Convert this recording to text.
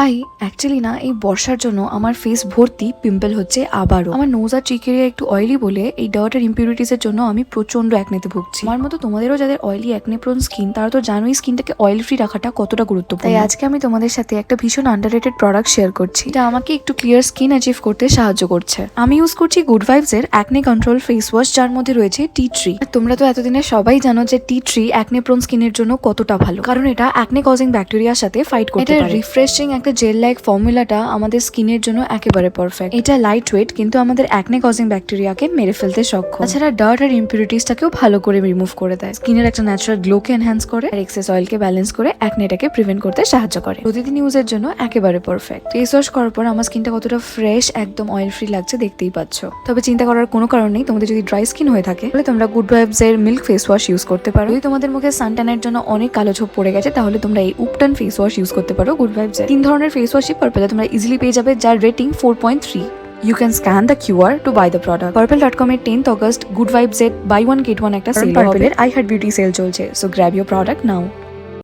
High, actually না এই বর্ষার জন্য আমার ফেস ভর্তি পিম্পল হচ্ছে আবারও। আমার নোজ আর চিক এরিয়া একটু অয়েলি বলে এই ডার্ট আর ইম্পিউরিটিস এর জন্য আমি প্রচন্ড অ্যাকনেতে ভুগছি। আমার মতো তোমাদেরও যাদের অয়েলি অ্যাকনে প্রোন স্কিন তারা তো জানোই স্কিনটাকে অয়েল ফ্রি রাখাটা কতটা গুরুত্বপূর্ণ। তাই আজকে আমি তোমাদের সাথে একটা ভীষণ আন্ডাররেটেড প্রোডাক্ট শেয়ার করছি, এটা আমাকে একটু ক্লিয়ার স্কিন অ্যাচিভ করতে সাহায্য করছে। আমি ইউজ করছি গুড ভাইবস এর অ্যাকনে কন্ট্রোল ফেস ওয়াশ, যার মধ্যে রয়েছে টি ট্রি। তোমরা তো এতদিনে সবাই জানো যে টি ট্রি অ্যাকনে প্রোন স্কিনের জন্য কতটা ভালো, কারণ এটা অ্যাকনে কজিং ব্যাকটেরিয়ার সাথে ফাইট করতে পারে। রিফ্রেশিং একটা জেল লাইক ফর্মুলাটা আমাদের স্কিনের জন্য একেবারে পারফেক্ট। এটা লাইট ওয়েট কিন্তু আমাদের অ্যাকনে কজিং ব্যাকটেরিয়াকে মেরে ফেলতে সক্ষম। তাছাড়া ডার্ট আর ইম্পিউরিটিসটাকেও ভালো করে রিমুভ করে দেয়, স্কিনের একটা ন্যাচারাল গ্লোকে এনহ্যান্স করে আর এক্সেস অয়েলকে ব্যালেন্স করে অ্যাকনেটাকে প্রিভেন্ট করতে সাহায্য করে। প্রতিদিন ইউজের জন্য একেবারে পারফেক্ট। ফেস ওয়াশ করার পর আমার স্কিনটা কতটা ফ্রেশ, একদম অয়েল ফ্রি লাগছে দেখতেই পাচ্ছ। তবে চিন্তা করার কোনো কারণ নেই, তোমাদের যদি ড্রাই স্কিন হয়ে থাকে তাহলে তোমরা গুড ভাইবস এর মিল্ক ফেস ওয়াশ ইউজ করতে পারো। যদি তোমাদের মুখে সানট্যানের জন্য অনেক কালো ছোপ পড়ে গেছে তাহলে তোমরা এই উপটান ফেস ওয়াশ ইউজ করতে পারো গুড ভাইবস এর। 3 ধরনের ফেস ওয়াশই পার্পেলে তোমরা ইজিলি পেয়ে যাবে, যার rating 4.3। You can scan the QR to buy the product. Purple.com এর 10th August Good Vibes এর buy one get one একটা সেল হবে। Purple এর I Heart Beauty সেল চলছে, so grab your product now.